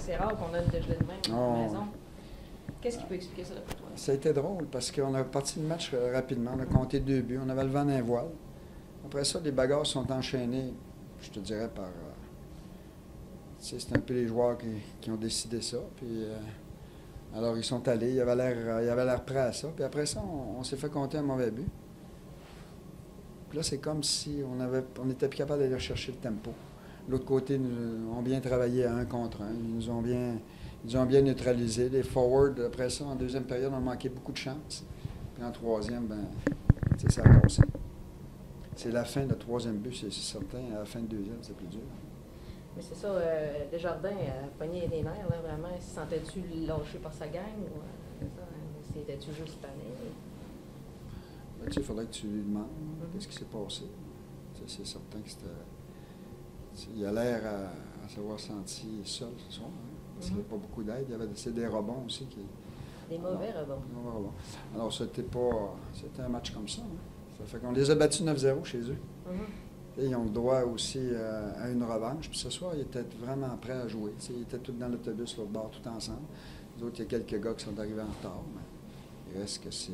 c'est rare qu'on a une dégelée de même à la maison. Qu'est-ce qui peut expliquer ça pour toi? Ça a été drôle parce qu'on a parti le match rapidement. On a compté 2 buts. On avait le vent d'un voile. Après ça, les bagarres sont enchaînées, je te dirais, par... c'est un peu les joueurs qui ont décidé ça. Puis, alors, ils sont allés. Ils avaient l'air prêts à ça. Puis après ça, on s'est fait compter un mauvais but. Puis là, c'est comme si on n'était plus capable d'aller chercher le tempo. L'autre côté, nous ont bien travaillé à 1 contre 1. Ils nous ont bien neutralisés. Les forwards, après ça, en deuxième période, on a manqué beaucoup de chance. Puis en troisième, ça a cassé. C'est la fin de troisième but, c'est certain. À la fin de deuxième, c'est plus dur. Mais c'est ça, Desjardins a pogné les nerfs, là, vraiment. Se sentais-tu lâché par sa gang ou c'était-tu juste tanné? Il faudrait que tu lui demandes qu'est-ce qui s'est passé. C'est certain que c'était... Il a l'air à s'avoir senti seul ce soir. Parce qu'il n'y avait pas beaucoup d'aide. C'est des rebonds aussi. Des mauvais rebonds. Alors, c'était un match comme ça. Ça fait qu'on les a battus 9-0 chez eux. Et ils ont le droit aussi à une revanche. Puis ce soir, ils étaient vraiment prêts à jouer. Ils étaient tous dans l'autobus, l'autre bord, tout ensemble. Les autres, il y a quelques gars qui sont arrivés en retard. Mais il reste que c'est...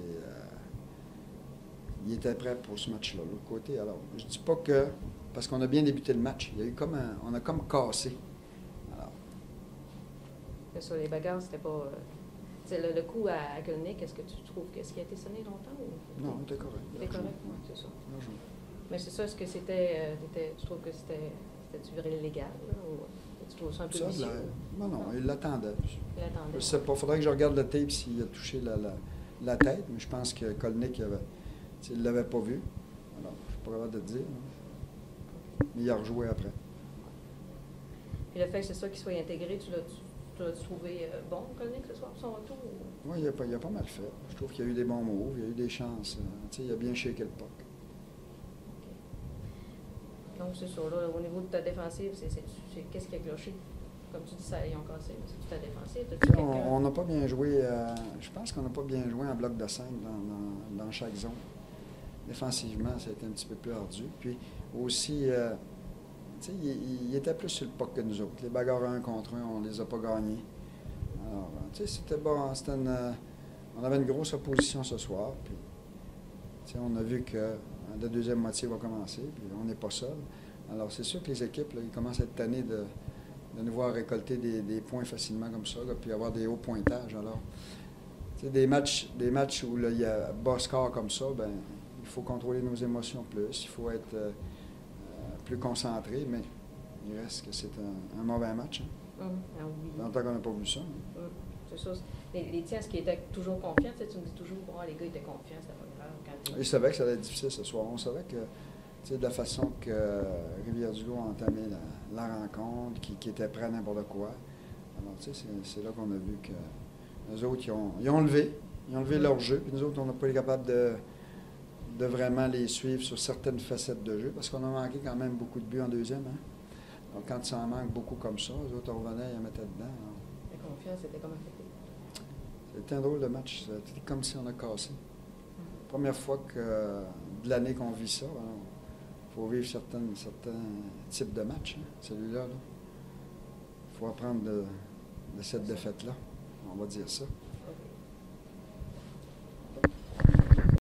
Ils étaient prêts pour ce match-là, de l'autre côté. Alors, je dis pas que... Parce qu'on a bien débuté le match. Il y a eu on a comme cassé. Alors... C'est ça, les bagarres, c'était pas... le coup à Kolnick, est-ce que tu trouves qu'est-ce qui a été sonné longtemps? Ou... Non, c'était correct. C'était correct, oui, c'est ça. Bonjour. Mais c'est ça, est-ce que c'était... tu trouves que c'était illégal, là, ou tu trouves ça un peu vicieux? Non, il l'attendait. Il l'attendait. Je sais pas, il faudrait que je regarde le tape s'il a touché la tête, mais je pense que Kolnick, il ne l'avait pas vu. Alors, je ne suis pas capable de te dire. Mais il a rejoué après. Puis le fait que c'est ça qu'il soit intégré, tu l'as trouvé bon, Kolnick, ce soir, pour son retour? Oui, il a pas mal fait. Je trouve qu'il y a eu des bons moves, il y a eu des chances. Il a bien shaké le puck. Donc, c'est ça. Là, au niveau de ta défensive, qu'est-ce qui a cloché? Comme tu dis, ils ont cassé. C'est ta défensive? On n'a pas bien joué. Je pense qu'on n'a pas bien joué en bloc de 5 dans chaque zone. Défensivement, ça a été un petit peu plus ardu. Puis aussi, il était plus sur le puck que nous autres. Les bagarres 1 contre 1, on ne les a pas gagnés. Alors, c'était bon. On avait une grosse opposition ce soir. Puis, on a vu que la deuxième moitié va commencer, puis on n'est pas seul. Alors, c'est sûr que les équipes, là, ils commencent à être tannés de nous voir récolter des points facilement comme ça, là, puis avoir des hauts pointages. Alors, des matchs où là, il y a bas score comme ça, il faut contrôler nos émotions plus, il faut être plus concentré, mais il reste que c'est un mauvais match. Ah oui. Longtemps qu'on n'a pas vu ça. C'est ça. Les tiens, est-ce qu'ils étaient toujours confiants? Tu me dis toujours, les gars étaient confiants, c'était pas grave. Ils savaient que ça allait être difficile ce soir. On savait que, de la façon que Rivière-du-Loup a entamé la rencontre, qui était prêt à n'importe quoi. Alors, c'est là qu'on a vu que les autres, ils ont levé leur jeu, puis nous autres, on n'a pas été capables de vraiment les suivre sur certaines facettes de jeu, parce qu'on a manqué quand même beaucoup de buts en deuxième. Donc, quand ça en manque beaucoup comme ça, les autres, on revenait, ils en mettaient dedans. La confiance était comme affectée. C'était un drôle de match. C'était comme si on a cassé. Première fois de l'année qu'on vit ça. Il faut vivre certains types de matchs. Celui-là, il faut apprendre de cette défaite-là. On va dire ça.